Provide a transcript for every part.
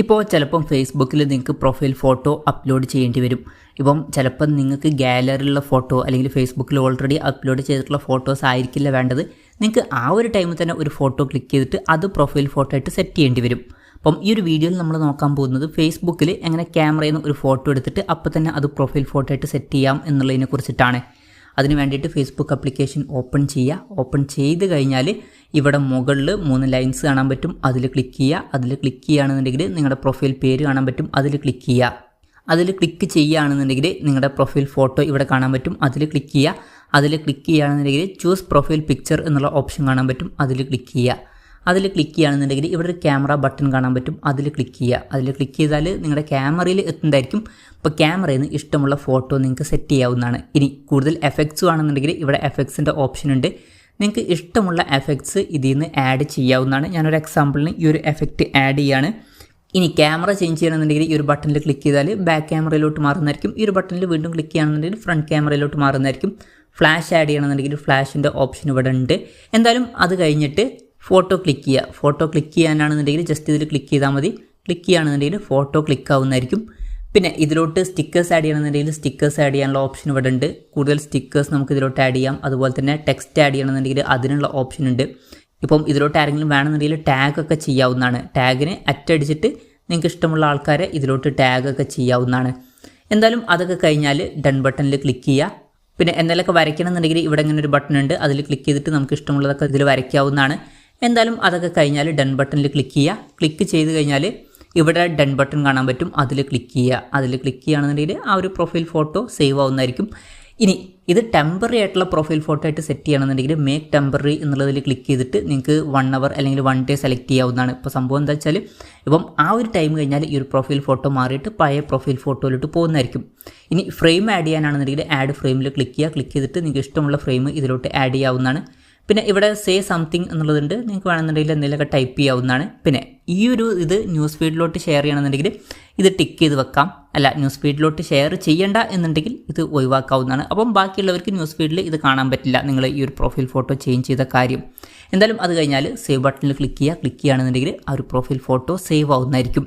ഇപ്പോൾ ചിലപ്പം ഫേസ്ബുക്കിൽ നിങ്ങൾക്ക് പ്രൊഫൈൽ ഫോട്ടോ അപ്ലോഡ് ചെയ്യേണ്ടി വരും. ഇപ്പം ചിലപ്പം നിങ്ങൾക്ക് ഗാലറിയിലുള്ള ഫോട്ടോ അല്ലെങ്കിൽ ഫേസ്ബുക്കിൽ ഓൾറെഡി അപ്ലോഡ് ചെയ്തിട്ടുള്ള ഫോട്ടോസ് ആയിരിക്കില്ല വേണ്ടത്. നിങ്ങൾക്ക് ആ ഒരു ടൈമിൽ തന്നെ ഒരു ഫോട്ടോ ക്ലിക്ക് ചെയ്തിട്ട് അത് പ്രൊഫൈൽ ഫോട്ടോ ആയിട്ട് സെറ്റ് ചെയ്യേണ്ടി വരും. അപ്പം ഈ ഒരു വീഡിയോയിൽ നമ്മൾ നോക്കാൻ പോകുന്നത് ഫേസ്ബുക്കിൽ എങ്ങനെ ക്യാമറയിൽ നിന്ന് ഒരു ഫോട്ടോ എടുത്തിട്ട് അപ്പോൾ തന്നെ അത് പ്രൊഫൈൽ ഫോട്ടോ ആയിട്ട് സെറ്റ് ചെയ്യാം എന്നുള്ളതിനെ കുറിച്ചിട്ടാണ്. അതിന് വേണ്ടിയിട്ട് ഫേസ്ബുക്ക് ആപ്ലിക്കേഷൻ ഓപ്പൺ ചെയ്യുക. ഓപ്പൺ ചെയ്ത് കഴിഞ്ഞാൽ ഇവിടെ മുകളിൽ 3 ലൈൻസ് കാണാൻ പറ്റും. അതിൽ ക്ലിക്ക് ചെയ്യുക. അതിൽ ക്ലിക്ക് ചെയ്യുകയാണെന്നുണ്ടെങ്കിൽ നിങ്ങളുടെ പ്രൊഫൈൽ പേര് കാണാൻ പറ്റും. അതിൽ ക്ലിക്ക് ചെയ്യുക. അതിൽ ക്ലിക്ക് ചെയ്യുകയാണെന്നുണ്ടെങ്കിൽ നിങ്ങളുടെ പ്രൊഫൈൽ ഫോട്ടോ ഇവിടെ കാണാൻ പറ്റും. അതിൽ ക്ലിക്ക് ചെയ്യുക. അതിൽ ക്ലിക്ക് ചെയ്യുകയാണെന്നുണ്ടെങ്കിൽ ചൂസ് പ്രൊഫൈൽ പിക്ചർ എന്നുള്ള ഓപ്ഷൻ കാണാൻ പറ്റും. അതിൽ ക്ലിക്ക് ചെയ്യുക. അതിൽ ക്ലിക്ക് ചെയ്യുകയാണെന്നുണ്ടെങ്കിൽ ഇവിടെ ഒരു ക്യാമറ ബട്ടൺ കാണാൻ പറ്റും. അതിൽ ക്ലിക്ക് ചെയ്യുക. അതിൽ ക്ലിക്ക് ചെയ്താൽ നിങ്ങളുടെ ക്യാമറയിൽ എത്തുന്നതായിരിക്കും. ഇപ്പോൾ ക്യാമറയിൽ നിന്ന് ഇഷ്ടമുള്ള ഫോട്ടോ നിങ്ങൾക്ക് സെറ്റ് ചെയ്യാവുന്നതാണ്. ഇനി കൂടുതൽ എഫക്ട്സ് ആണെന്നുണ്ടെങ്കിൽ ഇവിടെ എഫക്ട്സിൻ്റെ ഓപ്ഷൻ ഉണ്ട്. നിങ്ങൾക്ക് ഇഷ്ടമുള്ള എഫക്ട്സ് ഇതിൽ നിന്ന് ആഡ് ചെയ്യാവുന്നതാണ്. ഞാനൊരു എക്സാമ്പിളിന് ഈ ഒരു എഫക്റ്റ് ആഡ് ചെയ്യാണ്. ഇനി ക്യാമറ ചേഞ്ച് ചെയ്യണമെന്നുണ്ടെങ്കിൽ ഈ ഒരു ബട്ടണിൽ ക്ലിക്ക് ചെയ്താൽ ബാക്ക് ക്യാമറയിലോട്ട് മാറുന്നതായിരിക്കും. ഈ ഒരു ബട്ടണിൽ വീണ്ടും ക്ലിക്ക് ചെയ്യുകയാണെന്നുണ്ടെങ്കിൽ ഫ്രണ്ട് ക്യാമറയിലോട്ട് മാറുന്നതായിരിക്കും. ഫ്ലാഷ് ആഡ് ചെയ്യണമെന്നുണ്ടെങ്കിൽ ഫ്ലാഷിൻ്റെ ഓപ്ഷൻ ഇവിടെ ഉണ്ട്. എന്തായാലും അത് കഴിഞ്ഞിട്ട് ഫോട്ടോ ക്ലിക്ക് ചെയ്യുക. ഫോട്ടോ ക്ലിക്ക് ചെയ്യാനാണെന്നുണ്ടെങ്കിൽ ജസ്റ്റ് ഇതിൽ ക്ലിക്ക് ചെയ്താൽ മതി. ക്ലിക്ക് ചെയ്യുകയാണെന്നുണ്ടെങ്കിൽ ഫോട്ടോ ക്ലിക്ക് ആവുന്നതായിരിക്കും. പിന്നെ ഇതിലോട്ട് സ്റ്റിക്കേഴ്സ് ആഡ് ചെയ്യണമെന്നുണ്ടെങ്കിൽ സ്റ്റിക്കേഴ്സ് ആഡ് ചെയ്യാനുള്ള ഓപ്ഷൻ ഇവിടെ ഉണ്ട്. കൂടുതൽ സ്റ്റിക്കേഴ്സ് നമുക്ക് ഇതിലോട്ട് ആഡ് ചെയ്യാം. അതുപോലെ തന്നെ ടെക്സ്റ്റ് ആഡ് ചെയ്യണമെന്നുണ്ടെങ്കിൽ അതിനുള്ള ഓപ്ഷൻ ഉണ്ട്. ഇപ്പം ഇതിലോട്ട് ആരെങ്കിലും വേണമെന്നുണ്ടെങ്കിൽ ടാഗൊക്കെ ചെയ്യാവുന്നതാണ്. ടാഗിന് അറ്റടിച്ചിട്ട് നിങ്ങൾക്ക് ഇഷ്ടമുള്ള ആൾക്കാരെ ഇതിലോട്ട് ടാഗൊക്കെ ചെയ്യാവുന്നതാണ്. എന്തായാലും അതൊക്കെ കഴിഞ്ഞാൽ ഡൺ ബട്ടണിൽ ക്ലിക്ക് ചെയ്യുക. പിന്നെ എന്തെങ്കിലുമൊക്കെ വരയ്ക്കണമെന്നുണ്ടെങ്കിൽ ഇവിടെ ഇങ്ങനെ ഒരു ബട്ടൺ ഉണ്ട്. അതിൽ ക്ലിക്ക് ചെയ്തിട്ട് നമുക്ക് ഇഷ്ടമുള്ളതൊക്കെ ഇതിൽ വരയ്ക്കാവുന്നതാണ്. എന്തായാലും അതൊക്കെ കഴിഞ്ഞാൽ ഡൺ ബട്ടണിൽ ക്ലിക്ക് ചെയ്യുക. ക്ലിക്ക് ചെയ്ത് കഴിഞ്ഞാൽ ഇവിടെ ഡൺ ബട്ടൺ കാണാൻ പറ്റും. അതിൽ ക്ലിക്ക് ചെയ്യുക. അതിൽ ക്ലിക്ക് ചെയ്യുകയാണെന്നുണ്ടെങ്കിൽ ആ ഒരു പ്രൊഫൈൽ ഫോട്ടോ സേവ് ആവുന്നതായിരിക്കും. ഇനി ഇത് ടെമ്പററി ആയിട്ടുള്ള പ്രൊഫൈൽ ഫോട്ടോ ആയിട്ട് സെറ്റ് ചെയ്യണമെന്നുണ്ടെങ്കിൽ മേക്ക് ടെമ്പററി എന്നുള്ളതിൽ ക്ലിക്ക് ചെയ്തിട്ട് നിങ്ങൾക്ക് 1 hour അല്ലെങ്കിൽ 1 day സെലക്ട് ചെയ്യാവുന്നതാണ്. ഇപ്പോൾ സംഭവം എന്താ വെച്ചാൽ ഇപ്പം ആ ഒരു ടൈം കഴിഞ്ഞാൽ ഈ ഒരു പ്രൊഫൈൽ ഫോട്ടോ മാറിയിട്ട് പഴയ പ്രൊഫൈൽ ഫോട്ടോയിലോട്ട് പോകുന്നതായിരിക്കും. ഇനി ഫ്രെയിം ആഡ് ചെയ്യാനാണെന്നുണ്ടെങ്കിൽ ആഡ് ഫ്രെയിമിൽ ക്ലിക്ക് ചെയ്യുക. ക്ലിക്ക് ചെയ്തിട്ട് നിങ്ങൾക്ക് ഇഷ്ടമുള്ള ഫ്രെയിം ഇതിലോട്ട് ആഡ് ചെയ്യാവുന്നതാണ്. പിന്നെ ഇവിടെ സേ സംതിങ് എന്നുള്ളതുണ്ട്. നിങ്ങൾക്ക് വേണമെന്നുണ്ടെങ്കിൽ എന്തെങ്കിലുമൊക്കെ ടൈപ്പ് ചെയ്യാവുന്നതാണ്. പിന്നെ ഈ ഒരു ഇത് ന്യൂസ് ഫീഡിലോട്ട് ഷെയർ ചെയ്യണമെന്നുണ്ടെങ്കിൽ ഇത് ടിക്ക് ചെയ്ത് വെക്കാം. അല്ല, ന്യൂസ് ഫീഡിലോട്ട് ഷെയർ ചെയ്യേണ്ട എന്നുണ്ടെങ്കിൽ ഇത് ഒഴിവാക്കാവുന്നതാണ്. അപ്പം ബാക്കിയുള്ളവർക്ക് ന്യൂസ് ഫീഡിൽ ഇത് കാണാൻ പറ്റില്ല, നിങ്ങൾ ഈ ഒരു പ്രൊഫൈൽ ഫോട്ടോ ചേഞ്ച് ചെയ്ത കാര്യം. എന്തായാലും അത് കഴിഞ്ഞാൽ സേവ് ബട്ടണിൽ ക്ലിക്ക് ചെയ്യുക. ക്ലിക്ക് ചെയ്യുകയാണെന്നുണ്ടെങ്കിൽ ആ ഒരു പ്രൊഫൈൽ ഫോട്ടോ സേവ് ആവുന്നതായിരിക്കും.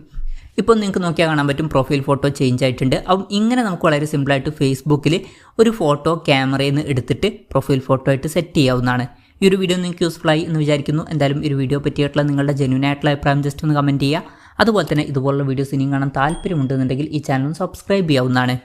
ഇപ്പോൾ നിങ്ങൾക്ക് നോക്കിയാൽ കാണാൻ പറ്റും പ്രൊഫൈൽ ഫോട്ടോ ചേഞ്ച് ആയിട്ടുണ്ട്. അപ്പം ഇങ്ങനെ നമുക്ക് വളരെ സിമ്പിളായിട്ട് ഫേസ്ബുക്കിൽ ഒരു ഫോട്ടോ ക്യാമറയിൽ നിന്ന് എടുത്തിട്ട് പ്രൊഫൈൽ ഫോട്ടോ ആയിട്ട് സെറ്റ് ചെയ്യാവുന്നതാണ്. ഈ ഒരു വീഡിയോ നിങ്ങൾക്ക് യൂസ്ഫുൾ ആയി എന്ന് വിചാരിക്കുന്നു. എന്തായാലും ഈ ഒരു വീഡിയോ പറ്റിയിട്ടുള്ള നിങ്ങളുടെ ജെന്യൂൻ ആയിട്ടുള്ള അഭിപ്രായം ജസ്റ്റ് ഒന്ന് കമൻറ്റ് ചെയ്യുക. അതുപോലെ തന്നെ ഇതുപോലുള്ള വീഡിയോസ് ഇനിയും കാണാൻ താല്പര്യമുണ്ടെന്നുണ്ടെങ്കിൽ ഈ ചാനൽ സബ്സ്ക്രൈബ് ചെയ്യാവുന്നതാണ്.